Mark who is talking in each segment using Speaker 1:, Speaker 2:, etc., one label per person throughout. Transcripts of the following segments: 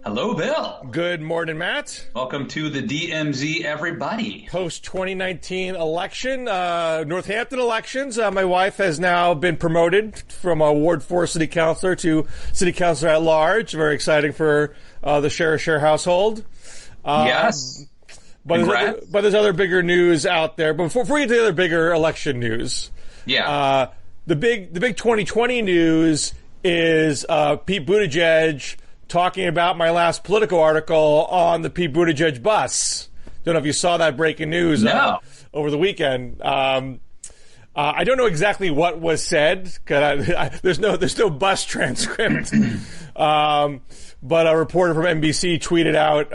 Speaker 1: Hello, Bill.
Speaker 2: Good morning, Matt.
Speaker 1: Welcome to the DMZ, everybody.
Speaker 2: Post-2019 election, Northampton elections. My wife has now been promoted from a Ward 4 city councilor to city councilor at large. Very exciting for the Scher household.
Speaker 1: Yes.
Speaker 2: But there's other bigger news out there. But before we get to the other bigger election news, the big 2020 news is Pete Buttigieg talking about my last Politico article on the Pete Buttigieg bus. Don't know if you saw that breaking news over the weekend. I don't know exactly what was said because there's no bus transcript. But a reporter from NBC tweeted out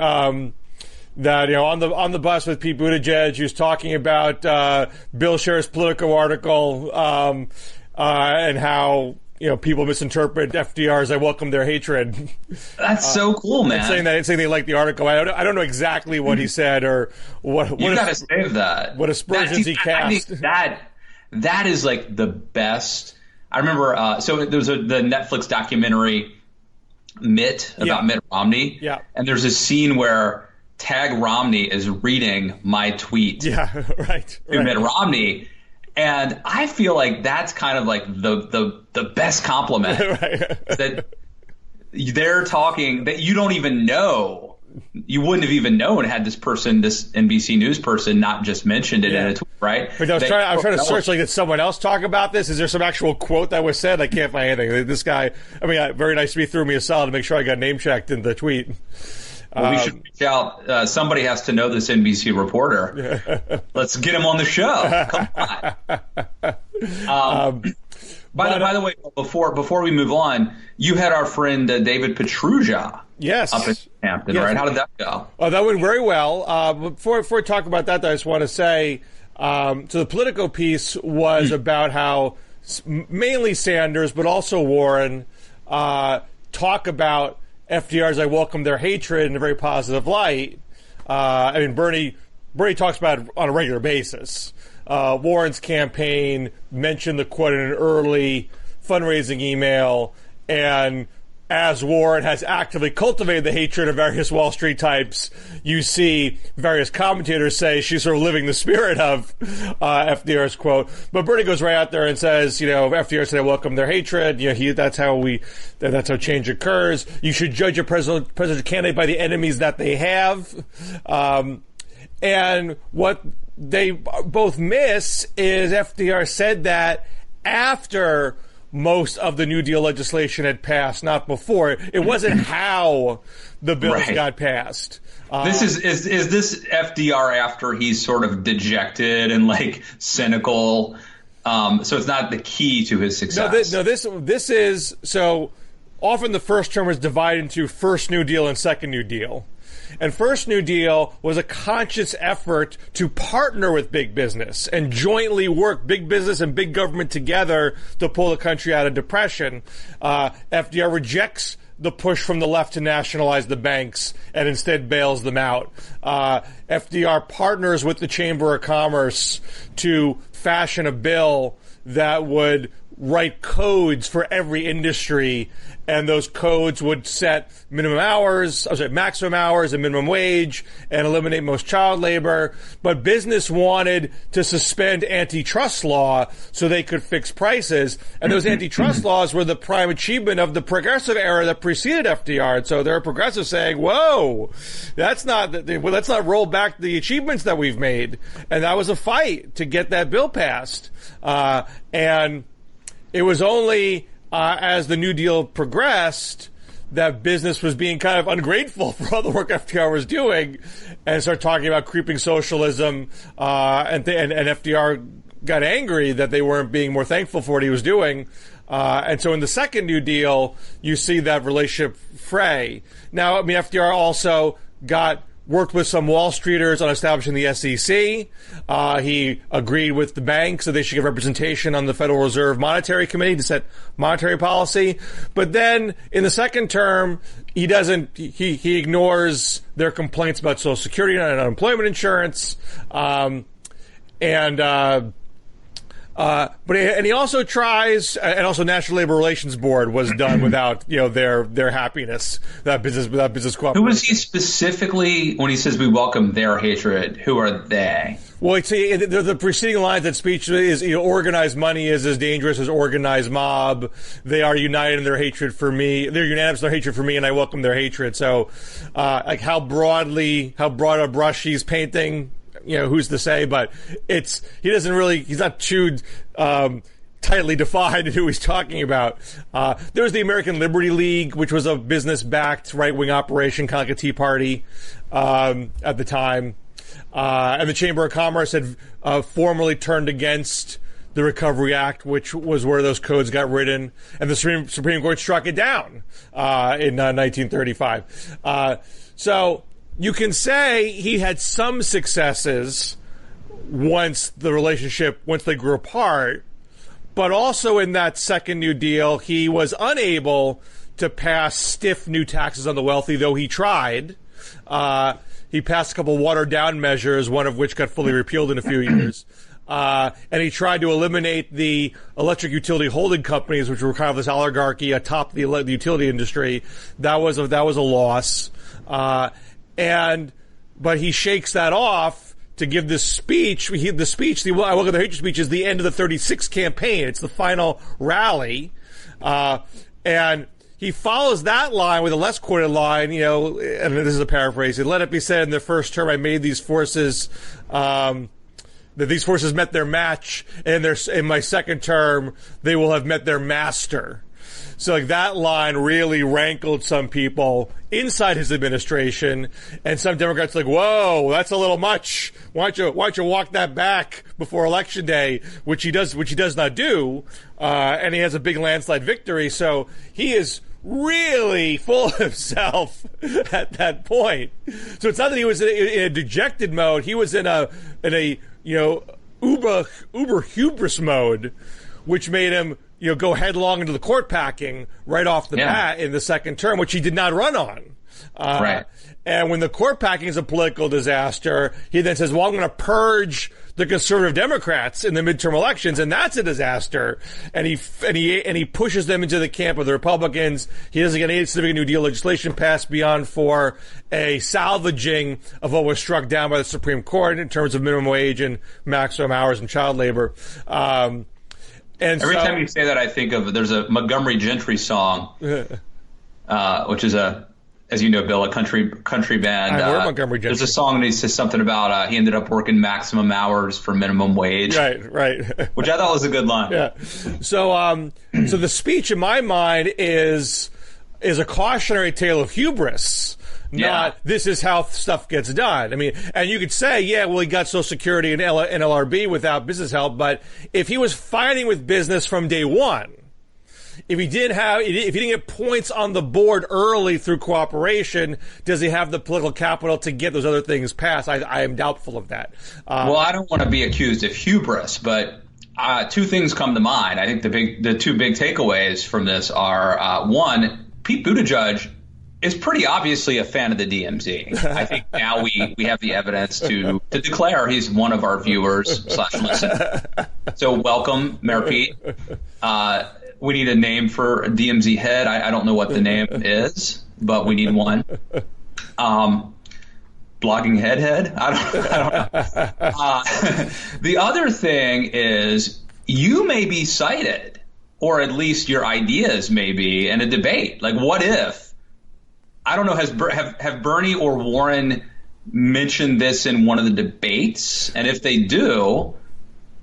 Speaker 2: that on the bus with Pete Buttigieg, he was talking about Bill Scher's Politico article and how people misinterpret FDR as I welcome their hatred.
Speaker 1: That's so cool, man.
Speaker 2: Saying they like the article. I don't know exactly what he said or what.
Speaker 1: You got to save that.
Speaker 2: What aspersions he cast.
Speaker 1: I think that is like the best. I remember. So there was the Netflix documentary Mitt about Mitt Romney.
Speaker 2: Yeah.
Speaker 1: And there's a scene where Tag Romney is reading my tweet.
Speaker 2: Yeah. Right.
Speaker 1: To Mitt Romney. And I feel like that's kind of like the best compliment that they're talking that you don't even know. You wouldn't have even known had this NBC News person not just mentioned it in a tweet, right?
Speaker 2: But I was trying to search, did someone else talk about this? Is there some actual quote that was said? I can't find anything. This guy, very nice to me, threw me a solid to make sure I got name checked in the tweet.
Speaker 1: Well, we should reach out. Somebody has to know this NBC reporter. Let's get him on the show. Come on. By the way, before we move on, you had our friend David Petrugia.
Speaker 2: Yes.
Speaker 1: Up in Hampton, right? How did that go?
Speaker 2: Oh, that went very well. Before we talk about that, I just want to say, so the Politico piece was about how mainly Sanders, but also Warren, talk about FDR's I welcome their hatred in a very positive light. Bernie talks about it on a regular basis. Warren's campaign mentioned the quote in an early fundraising email, and as Warren has actively cultivated the hatred of various Wall Street types, you see various commentators say she's sort of living the spirit of FDR's quote. But Bernie goes right out there and says, FDR said, I welcome their hatred. That's how change occurs. You should judge a presidential candidate by the enemies that they have. And what they both miss is FDR said that after most of the New Deal legislation had passed, not before. It wasn't how the bills got passed.
Speaker 1: This is this FDR after he's sort of dejected and cynical. So it's not the key to his success.
Speaker 2: This is so often the first term is divided into first New Deal and second New Deal. And First New Deal was a conscious effort to partner with big business and jointly work big business and big government together to pull the country out of depression. FDR rejects the push from the left to nationalize the banks and instead bails them out. FDR partners with the Chamber of Commerce to fashion a bill that would write codes for every industry, and those codes would set maximum hours and minimum wage and eliminate most child labor. But business wanted to suspend antitrust law so they could fix prices. And those antitrust laws were the prime achievement of the progressive era that preceded FDR. And so there are progressives saying, whoa, let's not roll back the achievements that we've made. And that was a fight to get that bill passed. And it was only as the New Deal progressed that business was being kind of ungrateful for all the work FDR was doing and started talking about creeping socialism. And FDR got angry that they weren't being more thankful for what he was doing. And so in the second New Deal, you see that relationship fray. Now, FDR also worked with some Wall Streeters on establishing the SEC. He agreed with the banks that they should get representation on the Federal Reserve Monetary Committee to set monetary policy. But then in the second term, he ignores their complaints about Social Security and unemployment insurance. And he also tries, and also National Labor Relations Board was done without their happiness, without business cooperation.
Speaker 1: Who was he specifically when he says we welcome their hatred? Who are they?
Speaker 2: Well, the preceding lines of that speech is, organized money is as dangerous as organized mob. They are united in their hatred for me. They're unanimous in their hatred for me, and I welcome their hatred. So, how broad a brush he's painting, who's to say? But he's not too tightly defined who he's talking about. There was the American Liberty League, which was a business-backed right-wing operation, kind of like a Tea Party at the time. And the Chamber of Commerce had formally turned against the Recovery Act, which was where those codes got written, and the Supreme Court struck it down in 1935. So you can say he had some successes once they grew apart, but also in that second New Deal, he was unable to pass stiff new taxes on the wealthy, though he tried. He passed a couple watered-down measures, one of which got fully repealed in a few years. And he tried to eliminate the electric utility holding companies, which were kind of this oligarchy atop the utility industry. That was a loss. But he shakes that off to give this speech. The I Welcome Their Hatred speech is the end of the 36 campaign. It's the final rally. And he follows that line with a less quoted line, and this is a paraphrase. Let it be said, in their first term, I made these forces, that these forces met their match, and in my second term, they will have met their master. So that line really rankled some people inside his administration, and some Democrats whoa, that's a little much. Why don't you walk that back before Election Day, which he does not do, and he has a big landslide victory. So he is really full of himself at that point. So it's not that he was in a dejected mode. He was in a uber hubris mode, which made him go headlong into the court packing right off the bat in the second term, which he did not run on.
Speaker 1: Right.
Speaker 2: And when the court packing is a political disaster, he then says, well, I'm going to purge the conservative Democrats in the midterm elections, and that's a disaster. And he pushes them into the camp of the Republicans. He doesn't get any significant New Deal legislation passed beyond for a salvaging of what was struck down by the Supreme Court in terms of minimum wage and maximum hours and child labor. And
Speaker 1: every time you say that, I think of there's a Montgomery Gentry song, which is as you know, Bill, a country band.
Speaker 2: I heard Montgomery Gentry.
Speaker 1: There's a song that he says something about he ended up working maximum hours for minimum wage.
Speaker 2: Right.
Speaker 1: Which I thought was a good line.
Speaker 2: Yeah. So the speech in my mind is a cautionary tale of hubris. Not this is how stuff gets done. I mean, and you could say, he got Social Security and NLRB without business help, but if he was fighting with business from day one, if he didn't get points on the board early through cooperation, does he have the political capital to get those other things passed? I am doubtful of that.
Speaker 1: Well, I don't want to be accused of hubris, but two things come to mind. I think the two big takeaways from this are one, Pete Buttigieg is pretty obviously a fan of the DMZ. I think now we have the evidence to declare he's one of our viewers / listeners. So welcome, Mayor Pete. We need a name for a DMZ head. I don't know what the name is, but we need one. Blogging head? I don't know. The other thing is you may be cited, or at least your ideas may be, in a debate. Like, what if? I don't know, have Bernie or Warren mentioned this in one of the debates? And if they do,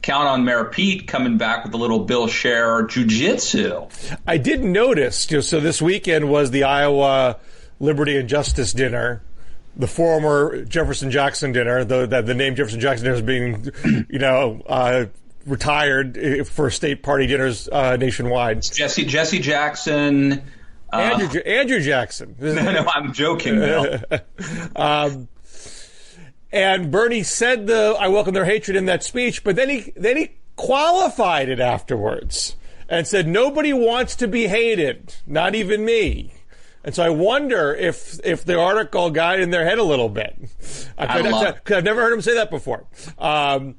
Speaker 1: count on Mayor Pete coming back with a little Bill Scher jiu-jitsu.
Speaker 2: I did notice, so this weekend was the Iowa Liberty and Justice dinner, the former Jefferson Jackson dinner, the name Jefferson Jackson dinner is being, retired for state party dinners nationwide.
Speaker 1: Jesse Jackson.
Speaker 2: Andrew Jackson.
Speaker 1: No, I'm joking, Bill.
Speaker 2: And Bernie said I welcome their hatred in that speech, but then he qualified it afterwards and said nobody wants to be hated, not even me. And so I wonder if the article got in their head a little bit. Because I've never heard him say that before. But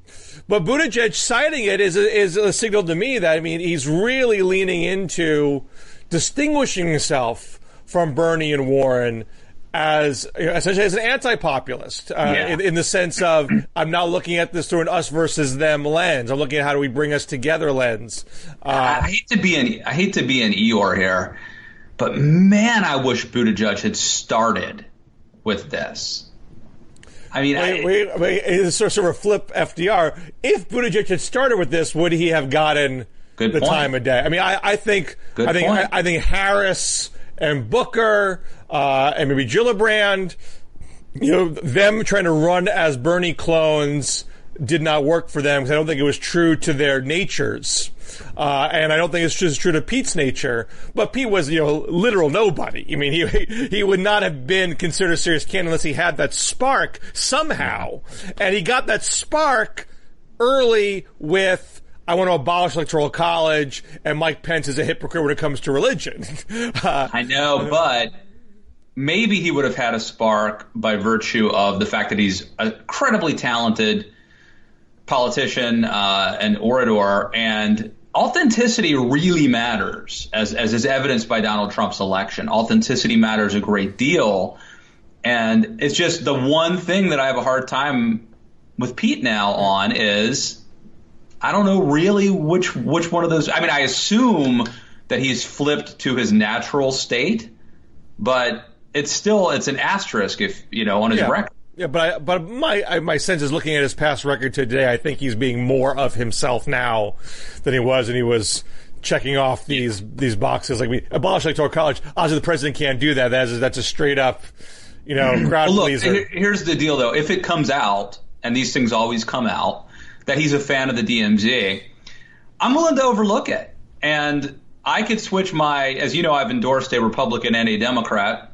Speaker 2: Buttigieg citing it is a signal to me that, I mean, he's really leaning into distinguishing himself from Bernie and Warren as essentially as an anti-populist in the sense of, I'm now looking at this through an us versus them lens. I'm looking at how do we bring us together lens.
Speaker 1: I hate to be an Eeyore here, but man, I wish Buttigieg had started with this. I mean,
Speaker 2: it's sort of a flip FDR. If Buttigieg had started with this, would he have gotten the time of day? I mean, I think Harris and Booker and maybe Gillibrand, them trying to run as Bernie clones did not work for them because I don't think it was true to their natures. And I don't think it's just true to Pete's nature. But Pete was, literal nobody. I mean, he would not have been considered a serious candidate unless he had that spark somehow. And he got that spark early with, I want to abolish electoral college, and Mike Pence is a hypocrite when it comes to religion.
Speaker 1: I know, but maybe he would have had a spark by virtue of the fact that he's an incredibly talented politician and orator, and authenticity really matters, as is evidenced by Donald Trump's election. Authenticity matters a great deal, and it's just the one thing that I have a hard time with Pete now on is I don't know really which one of those. I mean, I assume that he's flipped to his natural state, but it's an asterisk if on his record.
Speaker 2: Yeah, but my sense is, looking at his past record today, I think he's being more of himself now than he was, and he was checking off these boxes like we abolish electoral college. Obviously, the president can't do that. That's a straight up, crowd pleaser.
Speaker 1: Here's the deal, though. If it comes out, and these things always come out, that he's a fan of the DMZ, I'm willing to overlook it, and I could switch as I've endorsed a Republican and a Democrat.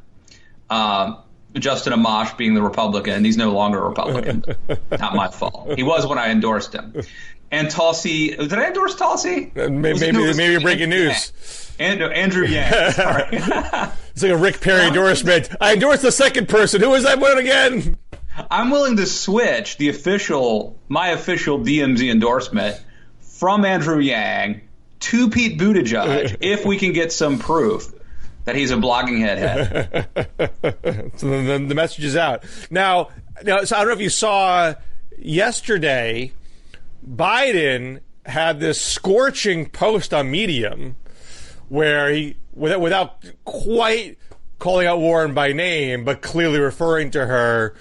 Speaker 1: Justin Amash being the Republican. He's no longer a Republican. Not my fault. He was when I endorsed him. And Tulsi, did I endorse Tulsi?
Speaker 2: Maybe you're breaking news.
Speaker 1: Andrew Yang. Sorry.
Speaker 2: It's like a Rick Perry endorsement. I endorsed the second person. Who was that one again?
Speaker 1: I'm willing to switch my official DMZ endorsement from Andrew Yang to Pete Buttigieg if we can get some proof that he's a blogging head.
Speaker 2: So the message is out. Now, so I don't know if you saw yesterday, Biden had this scorching post on Medium where he, without quite calling out Warren by name, but clearly referring to her,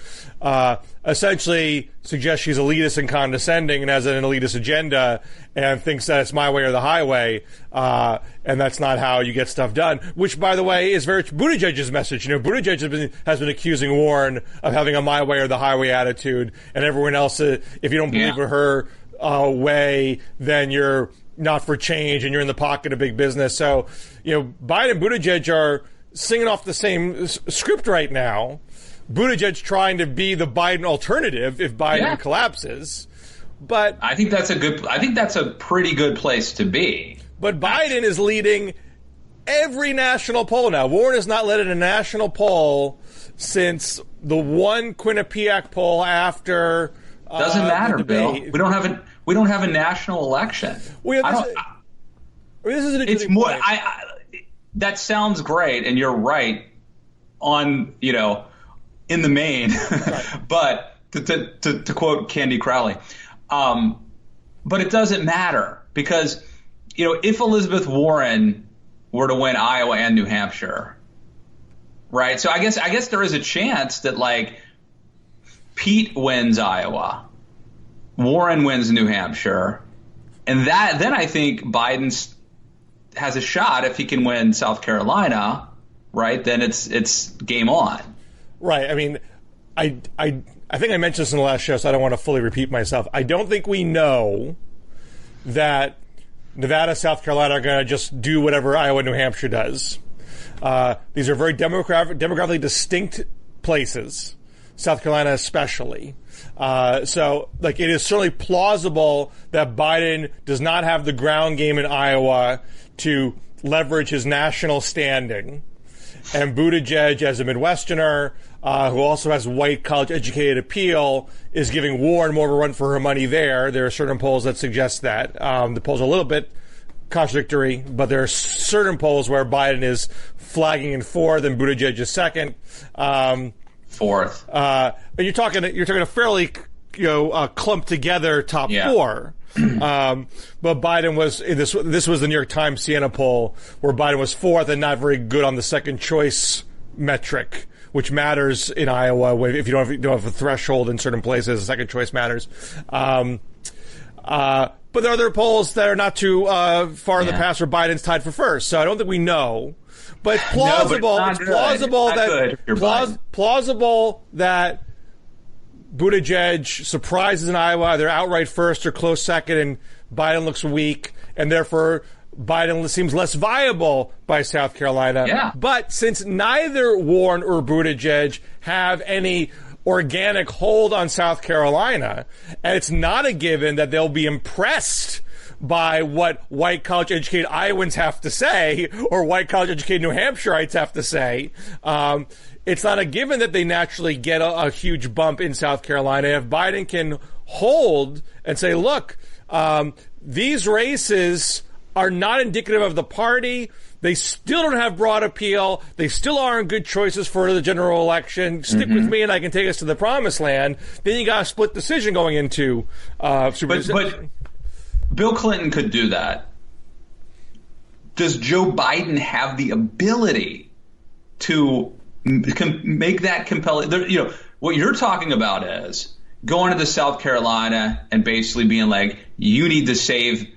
Speaker 2: essentially suggests she's elitist and condescending and has an elitist agenda and thinks that it's my way or the highway, and that's not how you get stuff done, which, by the way, is very Buttigieg's message. Buttigieg has been accusing Warren of having a my way or the highway attitude, and everyone else, if you don't believe in her way, then you're not for change and you're in the pocket of big business. So, Biden and Buttigieg are singing off the same script right now. Buttigieg trying to be the Biden alternative if Biden collapses, but
Speaker 1: I think that's a pretty good place to be.
Speaker 2: But Biden is leading every national poll now. Warren has not led in a national poll since the one Quinnipiac poll after.
Speaker 1: Doesn't matter, Bill. We don't have a national election.
Speaker 2: This is an interesting point.
Speaker 1: That sounds great, and you're right on in the main, right. But to quote Candy Crowley, but it doesn't matter because if Elizabeth Warren were to win Iowa and New Hampshire, right? So I guess there is a chance that Pete wins Iowa, Warren wins New Hampshire, and then I think Biden has a shot if he can win South Carolina, right? Then it's game on.
Speaker 2: Right. I mean, I think I mentioned this in the last show, so I don't want to fully repeat myself. I don't think we know that Nevada, South Carolina are going to just do whatever Iowa, New Hampshire does. These are very demographically distinct places, South Carolina especially. So it is certainly plausible that Biden does not have the ground game in Iowa to leverage his national standing. And Buttigieg, as a Midwesterner, who also has white college-educated appeal, is giving Warren more of a run for her money there. There are certain polls that suggest that. The polls are a little bit contradictory, but there are certain polls where Biden is flagging in fourth and Buttigieg is second.
Speaker 1: Fourth.
Speaker 2: You're talking a fairly clumped together top four. But Biden was this was the New York Times Siena poll where Biden was fourth and not very good on the second choice metric, which matters in Iowa. If you don't have a threshold in certain places, the second choice matters. But there are other polls that are not too far in the past where Biden's tied for first. So I don't think we know. But it's plausible.
Speaker 1: No,
Speaker 2: it's plausible that Buttigieg surprises in Iowa, either outright first or close second, and Biden looks weak, and therefore Biden seems less viable by South Carolina.
Speaker 1: Yeah.
Speaker 2: But since neither Warren or Buttigieg have any organic hold on South Carolina, and it's not a given that they'll be impressed by what white college-educated Iowans have to say or white college-educated New Hampshireites have to say, it's not a given that they naturally get a huge bump in South Carolina. If Biden can hold and say, look, these races are not indicative of the party. They still don't have broad appeal. They still aren't good choices for the general election. Stick with me and I can take us to the promised land. Then you got a split decision going into
Speaker 1: But Bill Clinton could do that. Does Joe Biden have the ability to make that compelling? What you're talking about is going into South Carolina and basically being like, you need to save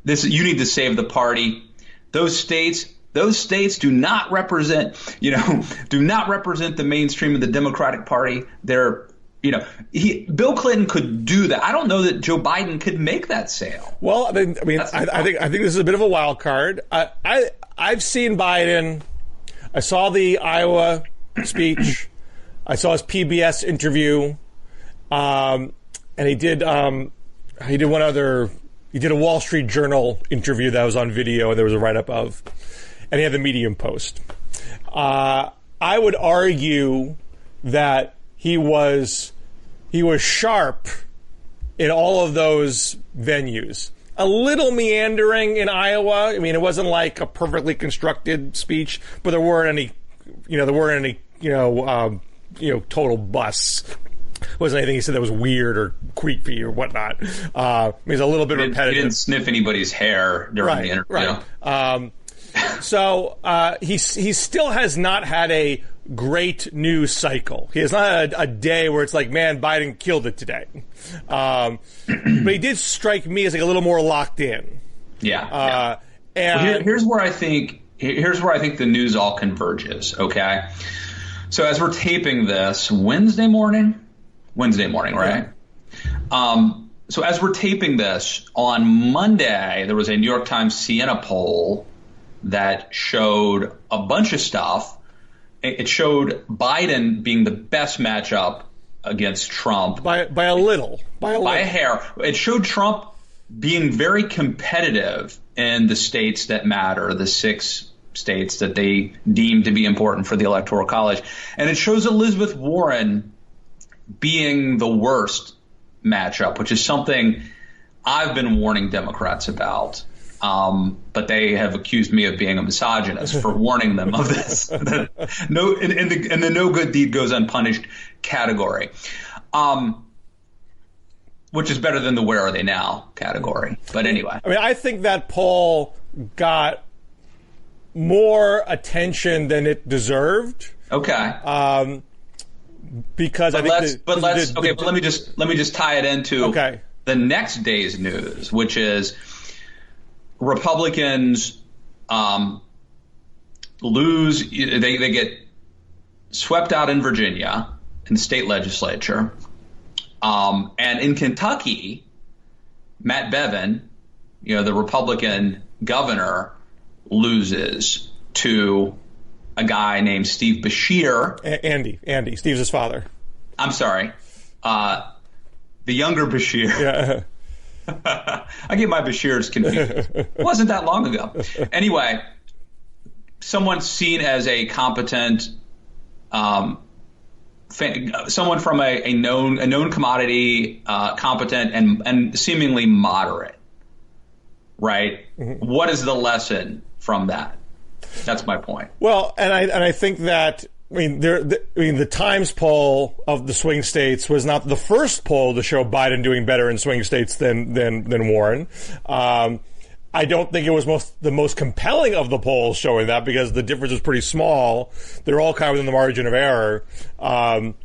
Speaker 1: this. You need to save the party. Those states do not represent the mainstream of the Democratic Party. Bill Clinton could do that. I don't know that Joe Biden could make that sale.
Speaker 2: Well, I think this is a bit of a wild card. I've seen Biden. I saw the Iowa speech. I saw his PBS interview, and he did one other. He did a Wall Street Journal interview that was on video, and there was a write-up of, and he had the Medium Post. I would argue that he was sharp in all of those venues. A little meandering in Iowa. I mean, it wasn't like a perfectly constructed speech, but there weren't any total busts. Wasn't anything he said that was weird or creepy or whatnot. He's a little bit repetitive.
Speaker 1: He didn't sniff anybody's hair during the interview.
Speaker 2: Right. So he still has not had a great news cycle. He has not had a day where it's like, man, Biden killed it today. But he did strike me as like a little more locked in.
Speaker 1: Yeah. And here's where I think the news all converges. Okay. So as we're taping this Wednesday morning, right? Yeah. So as we're taping this on Monday, there was a New York Times Siena poll that showed a bunch of stuff. It showed Biden being the best matchup against Trump
Speaker 2: by a little, by
Speaker 1: a hair. It showed Trump being very competitive in the states that matter, the 6 states that they deem to be important for the Electoral College, and it shows Elizabeth Warren being the worst matchup, which is something I've been warning Democrats about. But they have accused me of being a misogynist for warning them of this. In the no good deed goes unpunished category, which is better than the where are they now category. But anyway,
Speaker 2: I mean, I think that poll got more attention than it deserved.
Speaker 1: Okay.
Speaker 2: Because let
Speaker 1: me just tie it into the next day's news, which is Republicans lose. They get swept out in Virginia in the state legislature, and in Kentucky, Matt Bevin, the Republican governor, loses to a guy named Steve Beshear.
Speaker 2: Andy. Steve's his father.
Speaker 1: I'm sorry. The younger Beshear.
Speaker 2: Yeah.
Speaker 1: I get my Beshears confused. It wasn't that long ago. Anyway, someone seen as a competent, someone from a known commodity, competent and seemingly moderate, right? Mm-hmm. What is the lesson from that? That's my point.
Speaker 2: Well, and I think that the Times poll of the swing states was not the first poll to show Biden doing better in swing states than Warren. I don't think it was the most compelling of the polls showing that, because the difference is pretty small. They're all kind of within the margin of error. And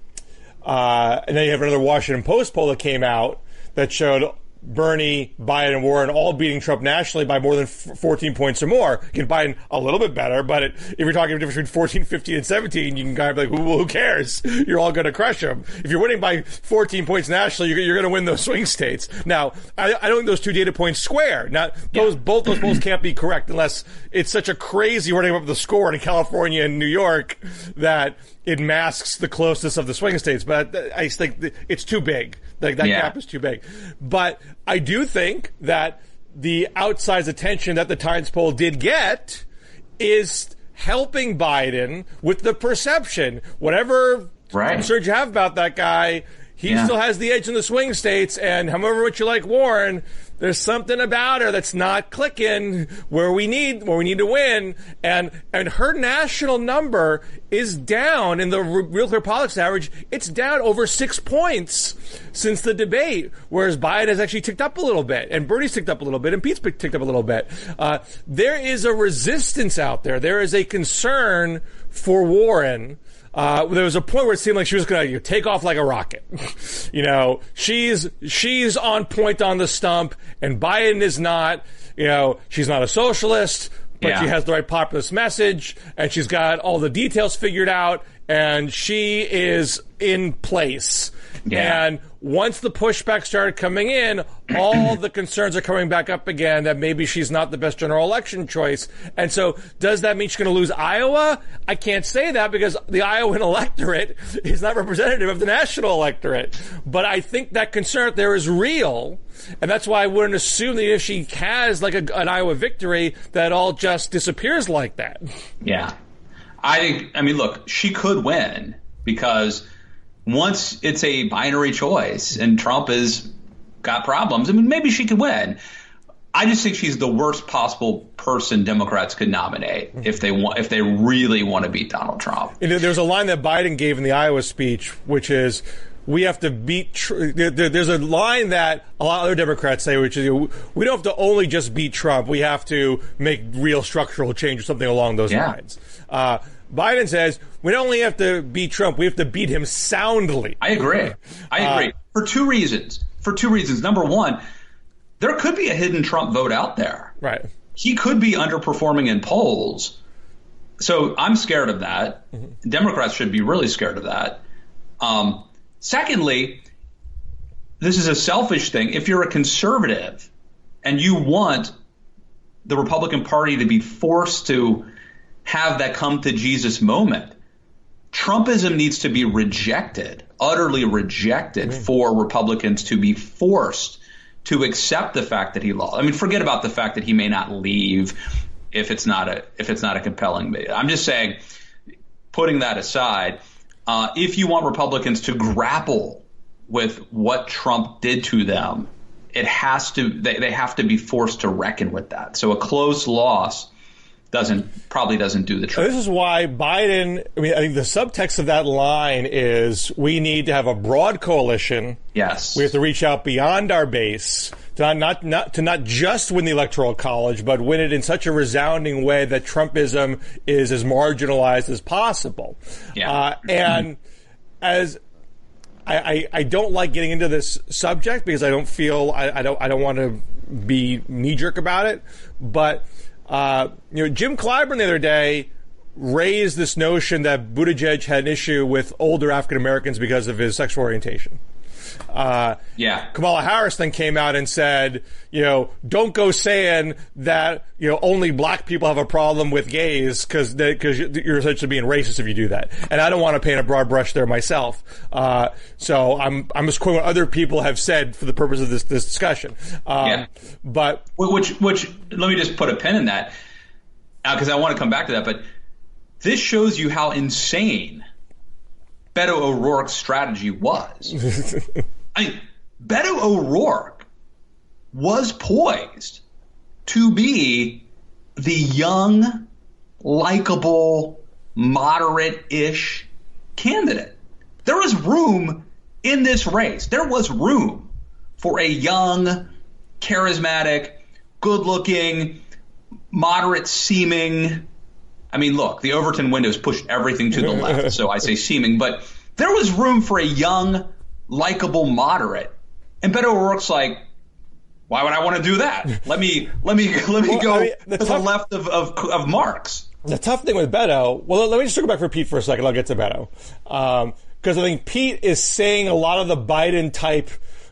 Speaker 2: then you have another Washington Post poll that came out that showed Bernie, Biden, and Warren all beating Trump nationally by more than 14 points or more. Again, Biden a little bit better, but if you're talking a difference between 14, 15, and 17, you can kind of be like, who cares? You're all going to crush them. If you're winning by 14 points nationally, you're going to win those swing states. Now, I don't think those two data points square. Now, both those polls can't be correct unless it's such a crazy running up the score in California and New York that it masks the closeness of the swing states. But I think it's too big. That gap is too big. But I do think that the outsized attention that the Times poll did get is helping Biden with the perception. Whatever concerns you have about that guy, he still has the edge in the swing states. And however much you like Warren, there's something about her that's not clicking where we need to win. And her national number is down in the Real Clear Politics average. It's down over 6 points since the debate, whereas Biden has actually ticked up a little bit, and Bernie's ticked up a little bit, and Pete's ticked up a little bit. There is a resistance out there. There is a concern for Warren. There was a point where it seemed like she was going to take off like a rocket. She's on point on the stump, and Biden is not. She's not a socialist, but she has the right populist message, and she's got all the details figured out, and she is in place. Yeah. And once the pushback started coming in, all the concerns are coming back up again that maybe she's not the best general election choice. And so does that mean she's going to lose Iowa? I can't say that because the Iowan electorate is not representative of the national electorate. But I think that concern there is real. And that's why I wouldn't assume that if she has like an Iowa victory, that all just disappears like that.
Speaker 1: Yeah. I mean, look, she could win because once it's a binary choice and Trump has got problems, I mean, maybe she could win. I just think she's the worst possible person Democrats could nominate if they really want to beat Donald Trump.
Speaker 2: There's a line that Biden gave in the Iowa speech, which is, we have to beat. There's a line that a lot of other Democrats say, which is, we don't have to only just beat Trump. We have to make real structural change or something along those lines. Biden says we don't only have to beat Trump, we have to beat him soundly.
Speaker 1: I agree. For two reasons. Number one, there could be a hidden Trump vote out there.
Speaker 2: Right.
Speaker 1: He could be underperforming in polls. So I'm scared of that. Mm-hmm. Democrats should be really scared of that. Secondly, this is a selfish thing. If you're a conservative and you want the Republican Party to be forced to have that come to Jesus moment, Trumpism needs to be rejected, utterly rejected, for Republicans to be forced to accept the fact that he lost. I mean, forget about the fact that he may not leave if it's not a compelling bid. I'm just saying, putting that aside, if you want Republicans to grapple with what Trump did to them, they have to be forced to reckon with that. So a close loss probably doesn't do the trick.
Speaker 2: This is why Biden, I think the subtext of that line is we need to have a broad coalition.
Speaker 1: Yes.
Speaker 2: We have to reach out beyond our base to not just win the Electoral College, but win it in such a resounding way that Trumpism is as marginalized as possible.
Speaker 1: Yeah.
Speaker 2: And as I don't like getting into this subject because I don't feel I don't want to be knee jerk about it, but Jim Clyburn the other day raised this notion that Buttigieg had an issue with older African Americans because of his sexual orientation. Kamala Harris then came out and said, don't go saying that, only black people have a problem with gays because you're essentially being racist if you do that. And I don't want to paint a broad brush there myself. So I'm just quoting what other people have said for the purpose of this discussion. But
Speaker 1: which let me just put a pin in that. because I want to come back to that, but this shows you how insane Beto O'Rourke's strategy was. I mean, Beto O'Rourke was poised to be the young, likable, moderate-ish candidate. There was room in this race. There was room for a young, charismatic, good-looking, moderate-seeming. I mean, look, the Overton windows pushed everything to the left, so I say seeming, but there was room for a young, likable moderate. And Beto O'Rourke's like, why would I want to do that? Let me go to the left of Marx.
Speaker 2: The tough thing with Beto, well, let me just circle back for Pete for a second. I'll get to Beto. Because I think Pete is saying a lot of the Biden type,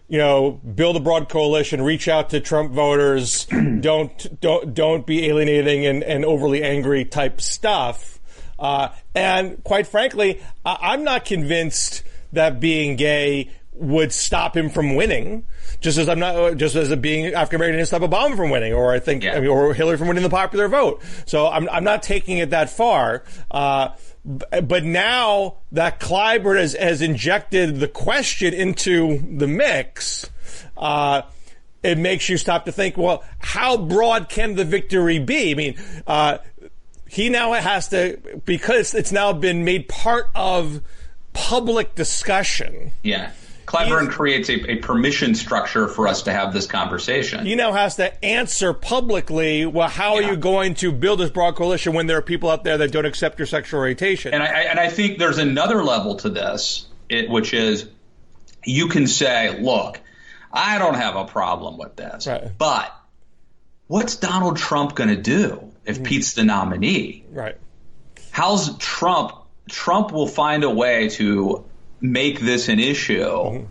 Speaker 2: build a broad coalition, reach out to Trump voters, don't be alienating and overly angry type stuff. And quite frankly, I'm not convinced that being gay would stop him from winning, just as being African American didn't stop Obama from winning, or or Hillary from winning the popular vote. So I'm not taking it that far. But now that Clyburn has injected the question into the mix, it makes you stop to think, well, how broad can the victory be? I mean, he now has to, because it's now been made part of public discussion.
Speaker 1: Yeah. Clyburn creates a permission structure for us to have this conversation.
Speaker 2: He now has to answer publicly, well, how are you going to build this broad coalition when there are people out there that don't accept your sexual orientation?
Speaker 1: And I think there's another level to this, which is you can say, look, I don't have a problem with this, but what's Donald Trump going to do if Pete's the nominee?
Speaker 2: Right.
Speaker 1: How's Trump? Trump will find a way to make this an issue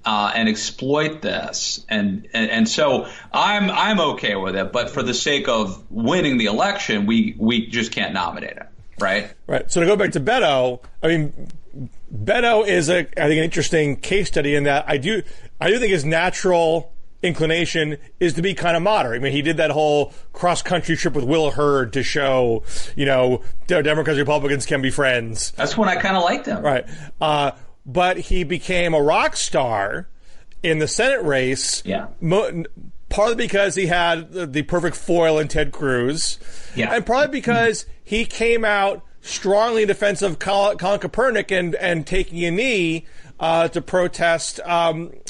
Speaker 1: and exploit this, and so I'm okay with it. But for the sake of winning the election, we just can't nominate him, right?
Speaker 2: Right. So to go back to Beto, I mean, Beto is I think an interesting case study in that I do think his natural inclination is to be kind of moderate. I mean, he did that whole cross-country trip with Will Hurd to show, Democrats and Republicans can be friends.
Speaker 1: That's when I kind of liked him.
Speaker 2: Right. But he became a rock star in the Senate race.
Speaker 1: Yeah.
Speaker 2: Partly because he had the perfect foil in Ted Cruz. Yeah. And probably because he came out strongly in defense of Colin Kaepernick and taking a knee to protest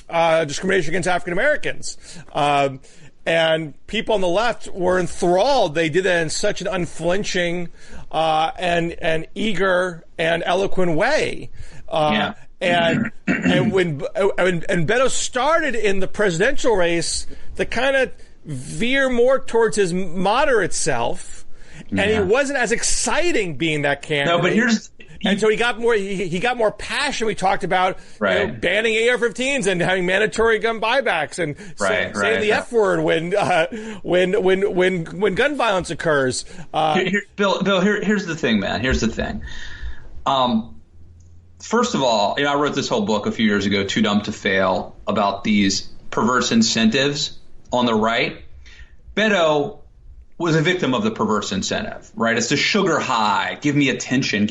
Speaker 2: discrimination against African Americans. And people on the left were enthralled. They did that in such an unflinching and eager and eloquent way. And when Beto started in the presidential race to kind of veer more towards his moderate self, and he wasn't as exciting being that candidate.
Speaker 1: No, but
Speaker 2: and so he got more passion. We talked about banning AR-15s and having mandatory gun buybacks and saying the F word when gun violence occurs.
Speaker 1: Bill, here's the thing, man. Here's the thing. First of all, I wrote this whole book a few years ago, Too Dumb to Fail, about these perverse incentives on the right. Beto was a victim of the perverse incentive, right? It's the sugar high, give me attention,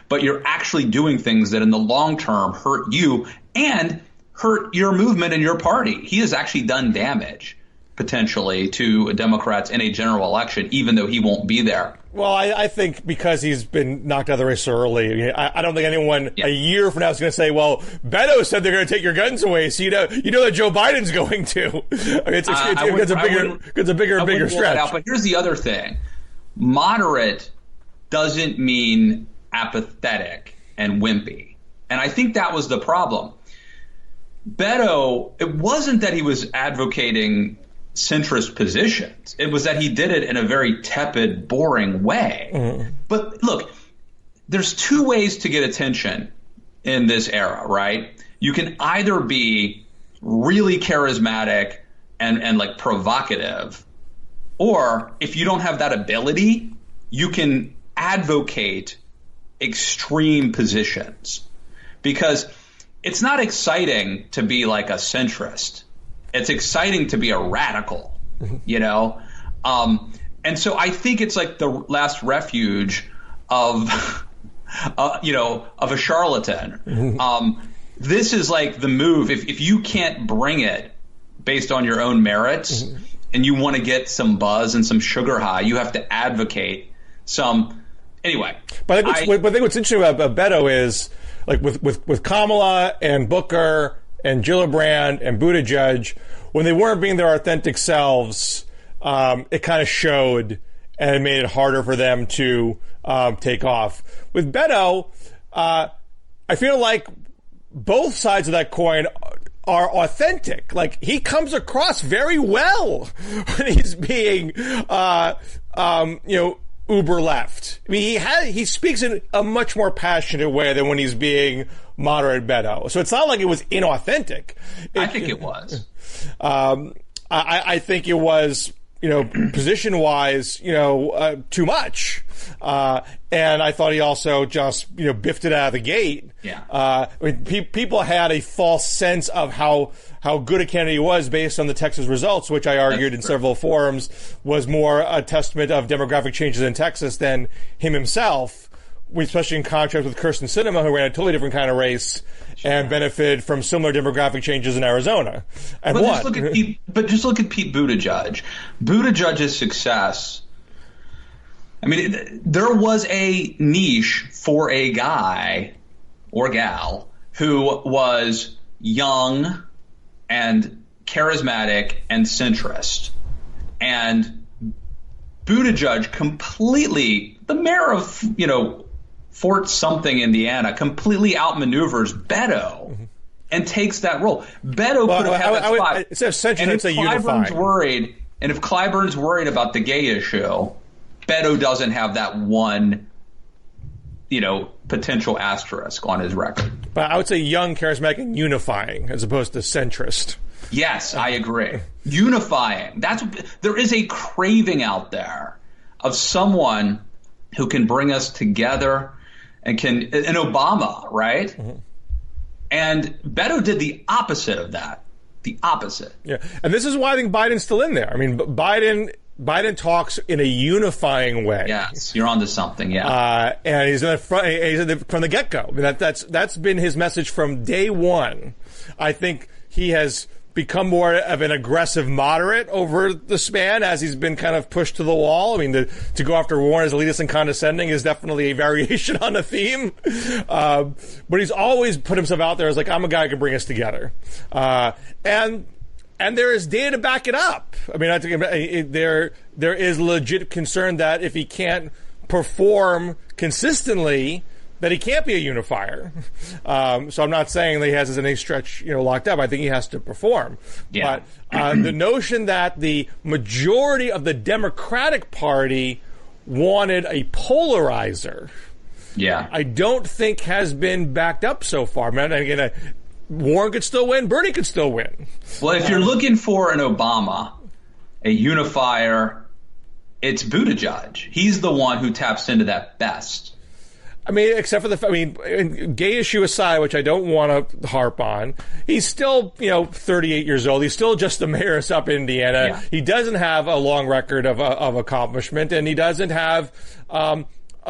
Speaker 1: but you're actually doing things that in the long term hurt you and hurt your movement and your party. He has actually done damage, potentially, to Democrats in a general election, even though he won't be there.
Speaker 2: Well, I think because he's been knocked out of the race so early, I don't think anyone a year from now is going to say, well, Beto said they're going to take your guns away, so you know that Joe Biden's going to. I mean, it's a bigger stretch.
Speaker 1: But here's the other thing. Moderate doesn't mean apathetic and wimpy. And I think that was the problem. Beto, it wasn't that he was advocating centrist positions. It was that he did it in a very tepid, boring way. Mm-hmm. But look, there's two ways to get attention in this era, right? You can either be really charismatic and like provocative, or if you don't have that ability, you can advocate extreme positions. Because it's not exciting to be like a centrist. It's exciting to be a radical, And so I think it's like the last refuge of, of a charlatan. This is like the move. If you can't bring it based on your own merits and you want to get some buzz and some sugar high, you have to advocate some. Anyway. But I think
Speaker 2: what's interesting about Beto is, like with Kamala and Booker and Gillibrand and Buttigieg, when they weren't being their authentic selves, it kind of showed, and it made it harder for them to take off. With Beto, I feel like both sides of that coin are authentic. Like, he comes across very well when he's being, uber left. I mean, he speaks in a much more passionate way than when he's being moderate Beto. So it's not like it was inauthentic.
Speaker 1: I think it was.
Speaker 2: I think it was, position-wise, too much. And I thought he also just, biffed it out of the gate.
Speaker 1: Yeah.
Speaker 2: People had a false sense of how good a candidate he was based on the Texas results, which I argued in several forums was more a testament of demographic changes in Texas than him himself, especially in contrast with Kirsten Sinema, who ran a totally different kind of race and benefited from similar demographic changes in Arizona. And
Speaker 1: but just look at Pete Buttigieg. Buttigieg's success. I mean, there was a niche for a guy or gal who was young and charismatic and centrist. And Buttigieg completely, the mayor of, Fort something, Indiana, completely outmaneuvers Beto and takes that role. Beto could have had that spot.
Speaker 2: Instead of centrist, I'd say unifying.
Speaker 1: And if Clyburn's worried about the gay issue, Beto doesn't have that one, potential asterisk on his record.
Speaker 2: But I would say young, charismatic, and unifying as opposed to centrist.
Speaker 1: Yes, I agree. Unifying. There is a craving out there of someone who can bring us together and an Obama, right? And Beto did the opposite of that. The opposite.
Speaker 2: Yeah. And this is why I think Biden's still in there. I mean, Biden talks in a unifying way.
Speaker 1: Yes, you're onto something. Yeah,
Speaker 2: and he's in the front. He's from the get-go. I mean, that's been his message from day one. I think he has become more of an aggressive moderate over the span as he's been kind of pushed to the wall. I mean, to go after Warren as elitist and condescending is definitely a variation on a theme. But he's always put himself out there as like, I'm a guy who can bring us together. And there is data to back it up. I mean, I think there is legit concern that if he can't perform consistently, that he can't be a unifier. So I'm not saying that he has any stretch, locked up. I think he has to perform.
Speaker 1: Yeah.
Speaker 2: But the notion that the majority of the Democratic Party wanted a polarizer, I don't think has been backed up so far. Man, again, Warren could still win. Bernie could still win.
Speaker 1: Well, if you're looking for an Obama, a unifier, it's Buttigieg. He's the one who taps into that best.
Speaker 2: I mean, except for gay issue aside, which I don't want to harp on, he's still, 38 years old. He's still just the mayor of up in Indiana.
Speaker 1: Yeah.
Speaker 2: He doesn't have a long record of accomplishment, and he doesn't have a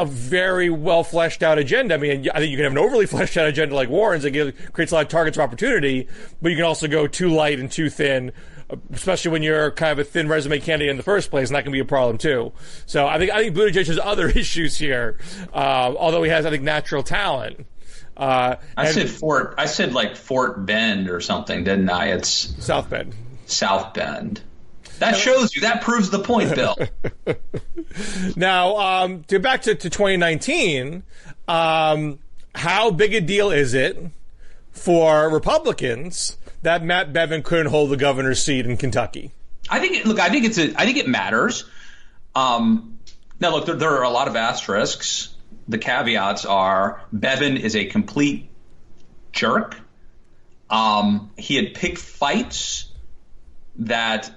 Speaker 2: very well fleshed out agenda. I mean, I think you can have an overly fleshed out agenda like Warren's that creates a lot of targets of opportunity, but you can also go too light and too thin, especially when you're kind of a thin resume candidate in the first place, and that can be a problem too. So I think Buttigieg has other issues here, although he has, I think, natural talent.
Speaker 1: I said Fort Bend or something, didn't I? It's
Speaker 2: South Bend.
Speaker 1: South Bend. That shows you. That proves the point, Bill.
Speaker 2: Now, back to 2019, how big a deal is it for Republicans that Matt Bevin couldn't hold the governor's seat in Kentucky?
Speaker 1: I think it matters. Now, look, there are a lot of asterisks. The caveats are Bevin is a complete jerk. He had picked fights that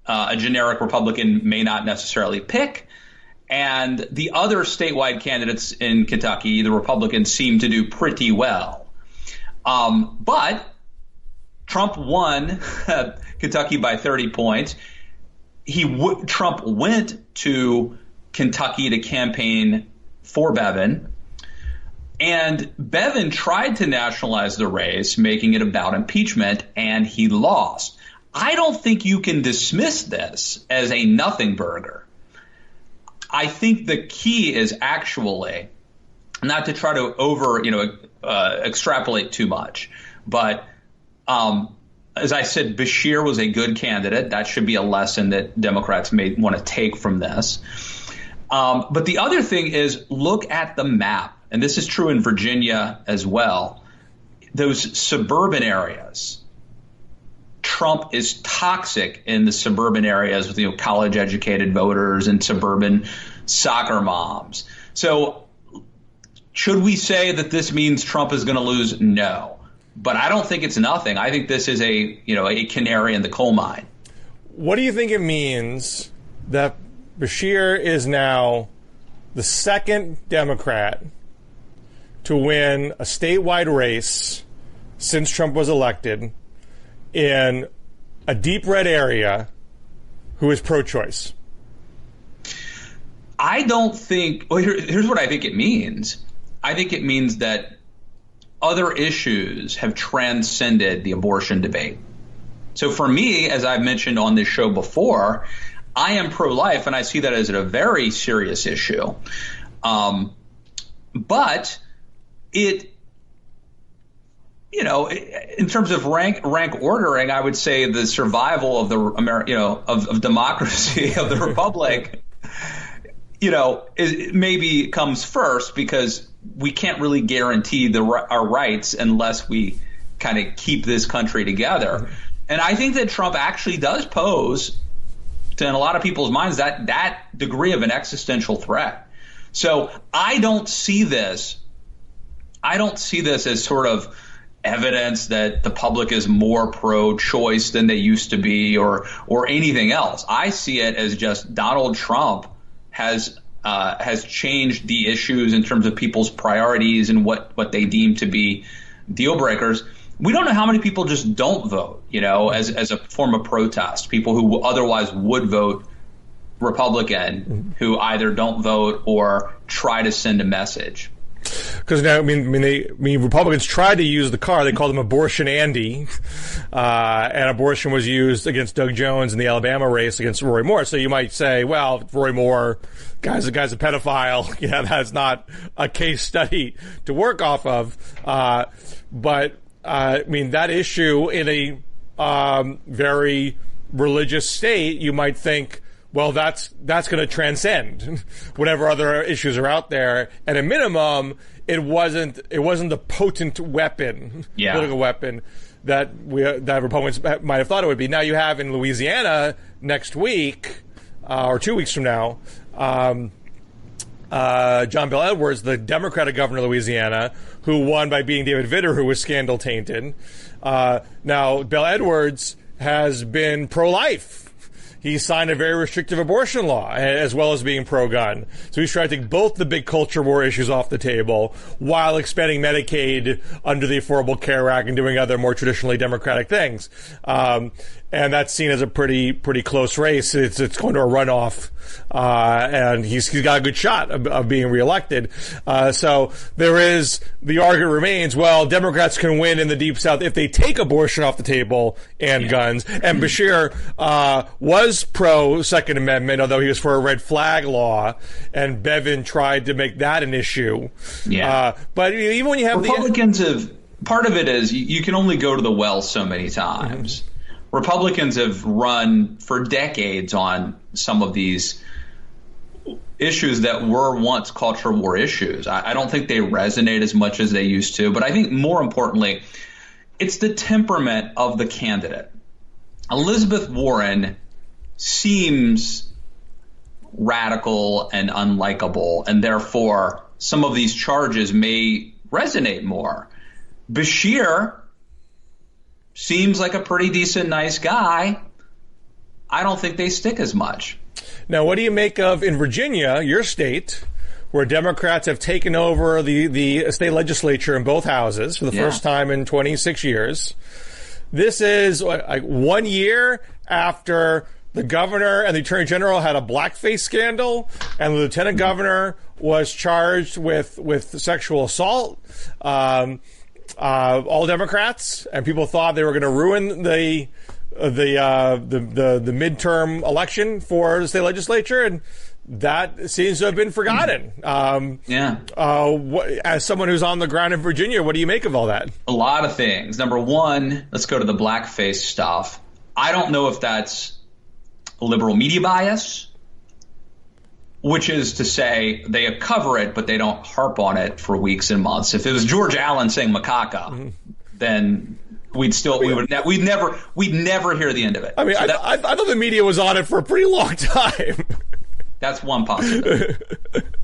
Speaker 1: a generic Republican may not necessarily pick. And the other statewide candidates in Kentucky, the Republicans, seem to do pretty well. But Trump won Kentucky by 30 points. Trump went to Kentucky to campaign for Bevin, and Bevin tried to nationalize the race, making it about impeachment, and he lost. I don't think you can dismiss this as a nothing burger. I think the key is actually not to try to extrapolate too much, but as I said, Scher was a good candidate. That should be a lesson that Democrats may want to take from this. But the other thing is, look at the map, and this is true in Virginia as well. Those suburban areas. Trump is toxic in the suburban areas with college-educated voters and suburban soccer moms. So should we say that this means Trump is going to lose? No. But I don't think it's nothing. I think this is a canary in the coal mine.
Speaker 2: What do you think it means that Scher is now the second Democrat to win a statewide race since Trump was elected in a deep red area who is pro-choice?
Speaker 1: I don't think – here's what I think it means. I think it means that other issues have transcended the abortion debate. So for me, as I've mentioned on this show before, I am pro-life, and I see that as a very serious issue. But it – in terms of rank ordering, I would say the survival of the of democracy, of the republic, maybe comes first, because we can't really guarantee our rights unless we kind of keep this country together. And I think that Trump actually does pose, in a lot of people's minds, that degree of an existential threat. So I don't see this as sort of evidence that the public is more pro-choice than they used to be, or anything else. I see it as just Donald Trump has changed the issues in terms of people's priorities and what they deem to be deal breakers. We don't know how many people just don't vote, as a form of protest. People who otherwise would vote Republican, who either don't vote or try to send a message.
Speaker 2: Because now, Republicans tried to use the car. They called him Abortion Andy, and abortion was used against Doug Jones in the Alabama race against Roy Moore. So you might say, well, Roy Moore, guy's a pedophile. Yeah, that's not a case study to work off of. But that issue in a very religious state, you might think, well, that's going to transcend whatever other issues are out there. At a minimum, it wasn't the potent weapon, political weapon that Republicans might have thought it would be. Now you have in Louisiana next week, or 2 weeks from now, John Bel Edwards, the Democratic governor of Louisiana, who won by beating David Vitter, who was scandal tainted. Now Bel Edwards has been pro-life. He signed a very restrictive abortion law, as well as being pro-gun. So he's trying to take both the big culture war issues off the table while expanding Medicaid under the Affordable Care Act and doing other more traditionally Democratic things. And that's seen as a pretty close race. It's going to a runoff, and he's got a good shot of being reelected. So the argument remains, well, Democrats can win in the Deep South if they take abortion off the table and guns. And Scher was pro Second Amendment, although he was for a red flag law, and Bevin tried to make that an issue. Yeah. But even when you have
Speaker 1: Republicans part of it is you can only go to the well so many times. Mm-hmm. Republicans have run for decades on some of these issues that were once culture war issues. I don't think they resonate as much as they used to, but I think more importantly, it's the temperament of the candidate. Elizabeth Warren seems radical and unlikable, and therefore some of these charges may resonate more. Scher seems like a pretty decent, nice guy. I don't think they stick as much.
Speaker 2: Now, what do you make of, in Virginia, your state, where Democrats have taken over the state legislature in both houses for the first time in 26 years? This is like 1 year after the governor and the attorney general had a blackface scandal, and the lieutenant governor was charged with sexual assault. All Democrats, and people thought they were going to ruin the midterm election for the state legislature, and that seems to have been forgotten. As someone who's on the ground in Virginia, what do you make of all that?
Speaker 1: A lot of things. Number one, let's go to the blackface stuff. I don't know if that's liberal media bias, which is to say they cover it, but they don't harp on it for weeks and months. If it was George Allen saying macaca, then we'd never hear the end of it.
Speaker 2: I mean, so I thought the media was on it for a pretty long time.
Speaker 1: That's one possibility.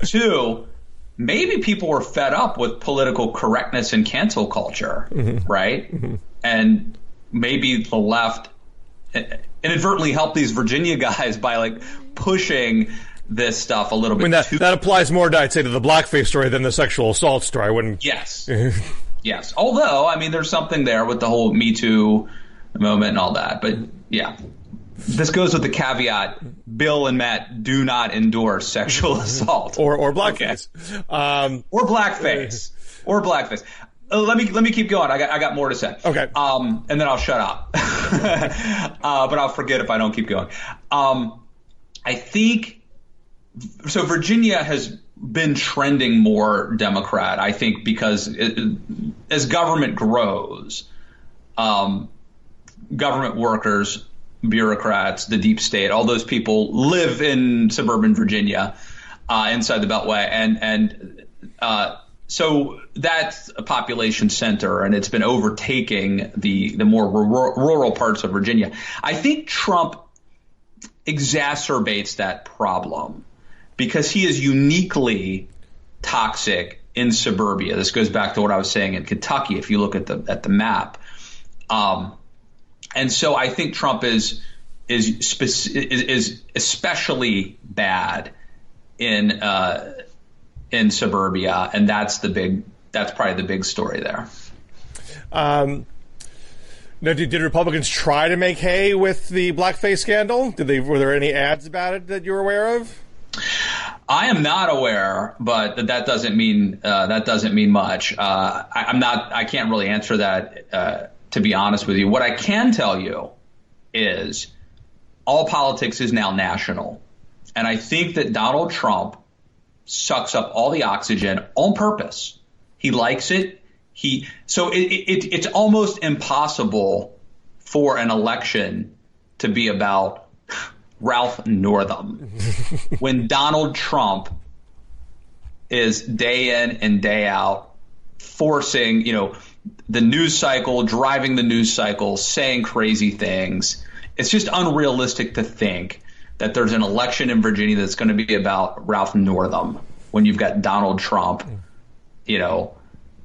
Speaker 1: Two, maybe people were fed up with political correctness and cancel culture, right? And maybe the left inadvertently helped these Virginia guys by like pushing this stuff a little bit.
Speaker 2: I mean, that applies more, I'd say, to the blackface story than the sexual assault story. I wouldn't.
Speaker 1: Yes. Yes. Although, I mean, there's something there with the whole Me Too moment and all that. But yeah, this goes with the caveat: Bill and Matt do not endorse sexual assault
Speaker 2: or blackface,
Speaker 1: or blackface, or blackface. Let me keep going. I got more to say.
Speaker 2: Okay.
Speaker 1: And then I'll shut up. But I'll forget if I don't keep going. I think. So Virginia has been trending more Democrat, I think, because as government grows, government workers, bureaucrats, the deep state, all those people live in suburban Virginia, inside the Beltway, and so that's a population center, and it's been overtaking the more rural parts of Virginia. I think Trump exacerbates that problem, because he is uniquely toxic in suburbia. This goes back to what I was saying in Kentucky, if you look at the map. And so I think Trump is especially bad in suburbia, and that's probably the big story there.
Speaker 2: Now, did Republicans try to make hay with the blackface scandal? Were there any ads about it that you're aware of?
Speaker 1: I am not aware, but that doesn't mean much. I can't really answer that, to be honest with you. What I can tell you is all politics is now national, and I think that Donald Trump sucks up all the oxygen on purpose. He likes it. It's almost impossible for an election to be about Ralph Northam when Donald Trump is day in and day out forcing, the news cycle, driving the news cycle, saying crazy things. It's just unrealistic to think that there's an election in Virginia that's going to be about Ralph Northam when you've got Donald Trump,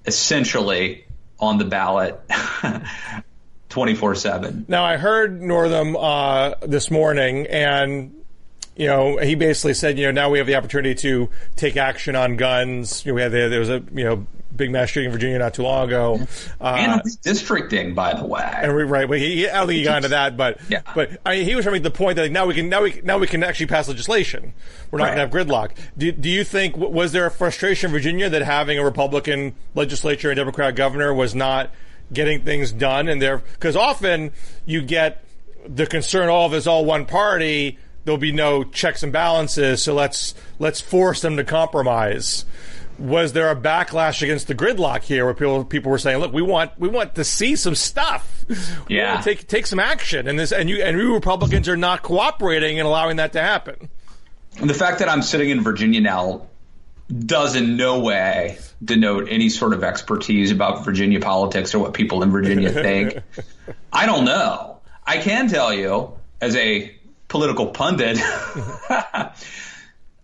Speaker 1: essentially on the ballot 24/7.
Speaker 2: Now, I heard Northam this morning, and he basically said, now we have the opportunity to take action on guns. There was a big mass shooting in Virginia not too long ago,
Speaker 1: and redistricting, by the way.
Speaker 2: And right, well, I don't think he got into that, but
Speaker 1: yeah.
Speaker 2: But he was trying to make the point that now we can actually pass legislation. We're not going to have gridlock. Do you think, was there a frustration in Virginia that having a Republican legislature and Democrat governor was not getting things done? And because often you get the concern, if it's all one party, there'll be no checks and balances, so let's force them to compromise. Was there a backlash against the gridlock here, where people were saying, "Look, we want to see some stuff. We want to take some action," and you Republicans are not cooperating and allowing that to happen.
Speaker 1: And the fact that I'm sitting in Virginia now does in no way denote any sort of expertise about Virginia politics or what people in Virginia think. I don't know. I can tell you, as a political pundit, I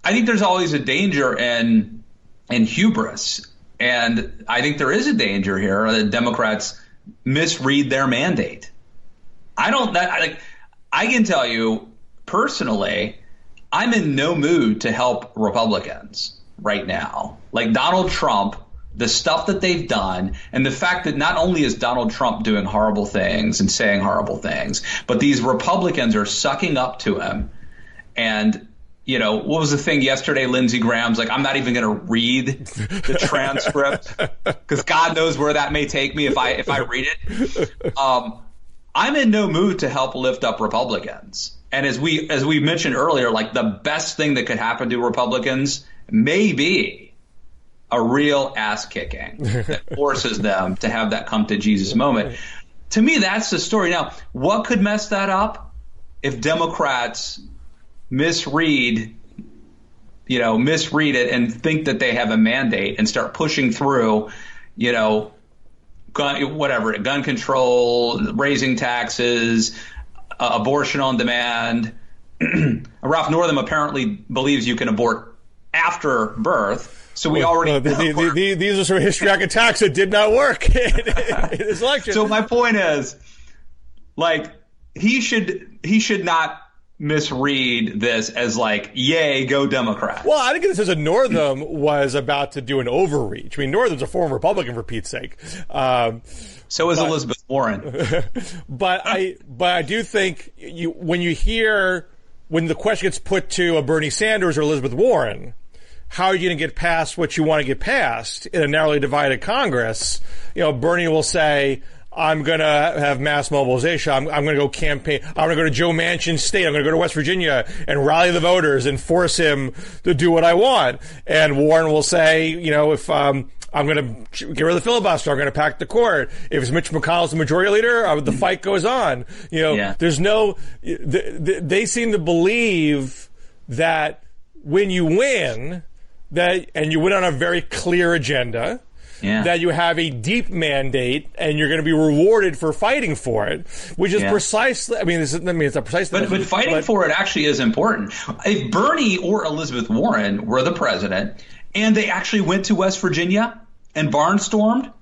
Speaker 1: think there's always a danger in hubris. And I think there is a danger here that Democrats misread their mandate. I can tell you personally, I'm in no mood to help Republicans right now. Like Donald Trump, the stuff that they've done, and the fact that not only is Donald Trump doing horrible things and saying horrible things, but these Republicans are sucking up to him. And, you know, what was the thing yesterday? Lindsey Graham's like, I'm not even going to read the transcript because God knows where that may take me if I read it. I'm in no mood to help lift up Republicans. And as we mentioned earlier, like the best thing that could happen to Republicans may be a real ass kicking that forces them to have that come to Jesus moment. To me, that's the story. Now, what could mess that up? If Democrats misread it and think that they have a mandate and start pushing through, you know, gun control, raising taxes, abortion on demand. Ralph Northam apparently believes you can abort after birth. So we already
Speaker 2: these are sort of histrionic attacks that did not work in this election.
Speaker 1: So my point is, like, he should not misread this as like, yay, go Democrats.
Speaker 2: Well, I think this is Northam was about to do an overreach. I mean, Northam's a former Republican, for Pete's sake.
Speaker 1: So is Elizabeth Warren.
Speaker 2: But I do think when the question gets put to a Bernie Sanders or Elizabeth Warren, how are you going to get past what you want to get past in a narrowly divided Congress? You know, Bernie will say, I'm going to have mass mobilization. I'm going to go campaign. I'm going to go to Joe Manchin's state. I'm going to go to West Virginia and rally the voters and force him to do what I want. And Warren will say, you know, if I'm going to get rid of the filibuster, I'm going to pack the court. If it's Mitch McConnell's the majority leader, the fight goes on. You know, There's no. They seem to believe that when you win, and you win on a very clear agenda, that you have a deep mandate and you're going to be rewarded for fighting for it, which is precisely. I mean, it's not precisely.
Speaker 1: But fighting for it actually is important. If Bernie or Elizabeth Warren were the president and they actually went to West Virginia and barnstormed,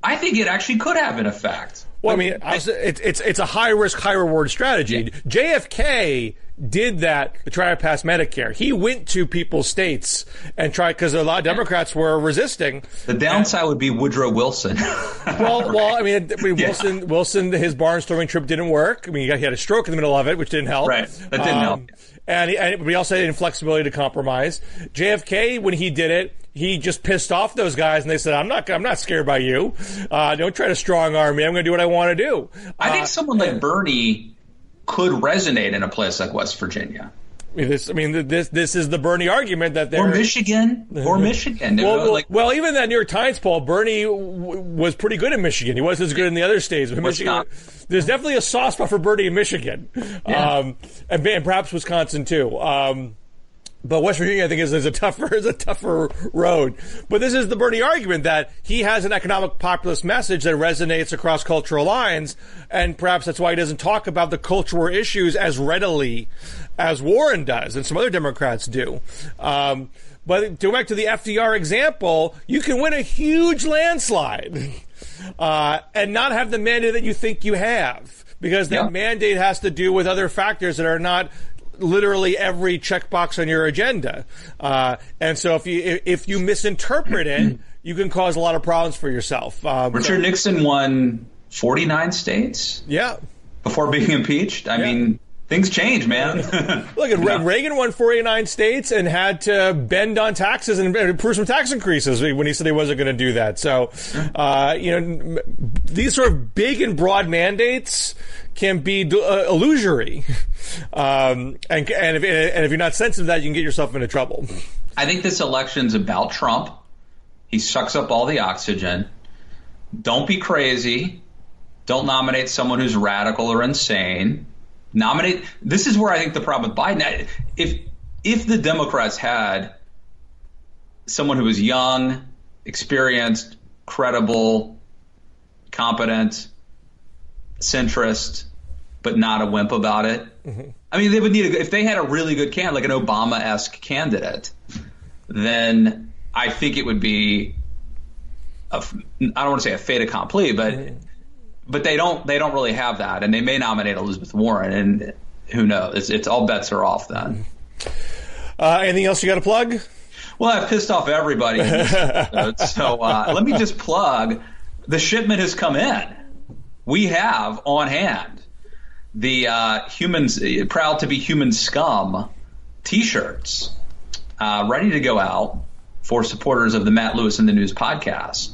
Speaker 1: I think it actually could have an effect.
Speaker 2: Well, I mean, it's a high risk, high reward strategy. Yeah. JFK did that to try to pass Medicare. He went to people's states and tried, because a lot of Democrats were resisting.
Speaker 1: The downside would be Woodrow Wilson.
Speaker 2: Well, I mean, Wilson, his barnstorming trip didn't work. I mean, he had a stroke in the middle of it, which didn't help.
Speaker 1: Right, that didn't help.
Speaker 2: And we also had inflexibility to compromise. JFK, when he did it, he just pissed off those guys, and they said, "I'm not scared by you. Don't try to strong arm me. I'm going to do what I want to do."
Speaker 1: I think someone like Bernie could resonate in a place like West Virginia.
Speaker 2: This is the Bernie argument that
Speaker 1: or Michigan.
Speaker 2: Well, even that New York Times poll, Bernie was pretty good in Michigan. He wasn't as good in the other states. But Michigan, there's definitely a soft spot for Bernie in Michigan, and perhaps Wisconsin too. But West Virginia, I think, is a tougher road. But this is the Bernie argument that he has an economic populist message that resonates across cultural lines, and perhaps that's why he doesn't talk about the cultural issues as readily as Warren does and some other Democrats do. But to go back to the FDR example, you can win a huge landslide and not have the mandate that you think you have, because that mandate has to do with other factors that are not literally every checkbox on your agenda. And so if you misinterpret it, you can cause a lot of problems for yourself.
Speaker 1: Richard Nixon won 49 states before being impeached. I mean, things change, man.
Speaker 2: Look, Reagan won 49 states and had to bend on taxes and approve some tax increases when he said he wasn't going to do that. So, these sort of big and broad mandates can be illusory. And if you're not sensitive to that, you can get yourself into trouble.
Speaker 1: I think this election's about Trump. He sucks up all the oxygen. Don't be crazy. Don't nominate someone who's radical or insane. This is where I think the problem with Biden. If the Democrats had someone who was young, experienced, credible, competent, centrist, but not a wimp about it. Mm-hmm. I mean, they would need if they had a really good candidate, like an Obama-esque candidate, then I think it would be I don't want to say a fait accompli, but they don't really have that, and they may nominate Elizabeth Warren, and who knows? It's all bets are off then.
Speaker 2: Anything else you got to plug?
Speaker 1: Well, I've pissed off everybody in this episode, so let me just plug. The shipment has come in. We have on hand the humans proud to be human scum T-shirts ready to go out for supporters of the Matt Lewis in the News podcast.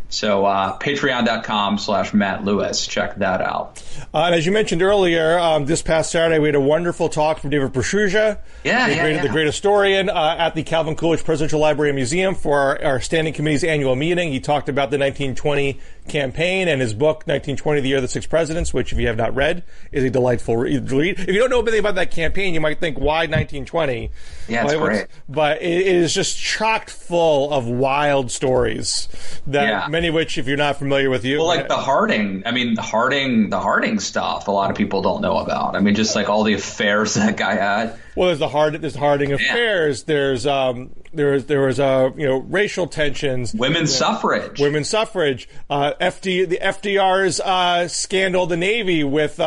Speaker 1: So patreon.com/Matt Lewis. Check that out.
Speaker 2: And as you mentioned earlier, this past Saturday we had a wonderful talk from David Pruszcza, the great historian, at the Calvin Coolidge Presidential Library and Museum for our Standing Committee's annual meeting. He talked about the 1920 campaign and his book, 1920, The Year of the Six Presidents, which, if you have not read, is a delightful read. If you don't know anything about that campaign, you might think, why 1920?
Speaker 1: Yeah, it's great.
Speaker 2: But it is just chock full of wild stories that many of which, if you're not familiar with you.
Speaker 1: Well, like the Harding stuff, a lot of people don't know about. I mean, just like all the affairs that guy had.
Speaker 2: Well, there's the Harding affairs. There was racial tensions.
Speaker 1: Women's suffrage.
Speaker 2: The FDR's scandal, the Navy with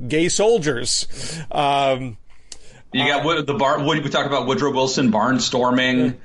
Speaker 2: gay soldiers.
Speaker 1: You got we talked about Woodrow Wilson barnstorming.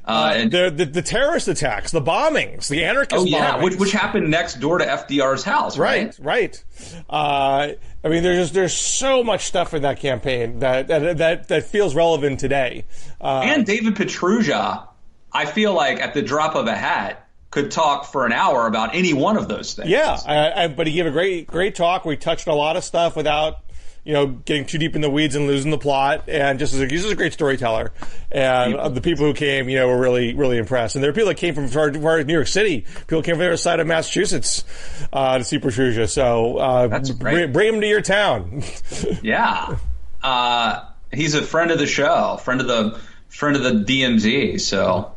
Speaker 2: And the terrorist attacks, the bombings, the anarchist bombings.
Speaker 1: Which happened next door to FDR's house, right?
Speaker 2: Right. I mean, there's so much stuff in that campaign that feels relevant today.
Speaker 1: And David Pruszcza, I feel like at the drop of a hat, could talk for an hour about any one of those things.
Speaker 2: Yeah, but he gave a great talk. We touched on a lot of stuff without getting too deep in the weeds and losing the plot. And he's just a great storyteller. And the people who came, were really, really impressed. And there were people that came from far New York City. People came from the other side of Massachusetts to see Pruszcza. So
Speaker 1: that's great.
Speaker 2: Bring him to your town.
Speaker 1: Yeah. He's a friend of the show, friend of the DMZ. So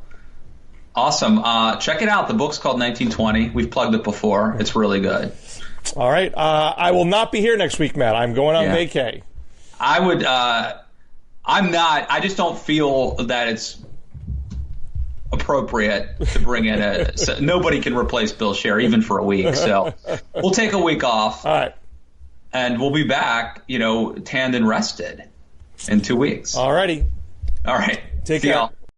Speaker 1: awesome. Check it out. The book's called 1920. We've plugged it before. It's really good.
Speaker 2: All right. I will not be here next week, Matt. I'm going on vacay.
Speaker 1: I would. I'm not. I just don't feel that it's appropriate to bring in so nobody can replace Bill Scher even for a week. So we'll take a week off.
Speaker 2: All right.
Speaker 1: And we'll be back, tanned and rested in 2 weeks.
Speaker 2: All righty.
Speaker 1: All right.
Speaker 2: Take care.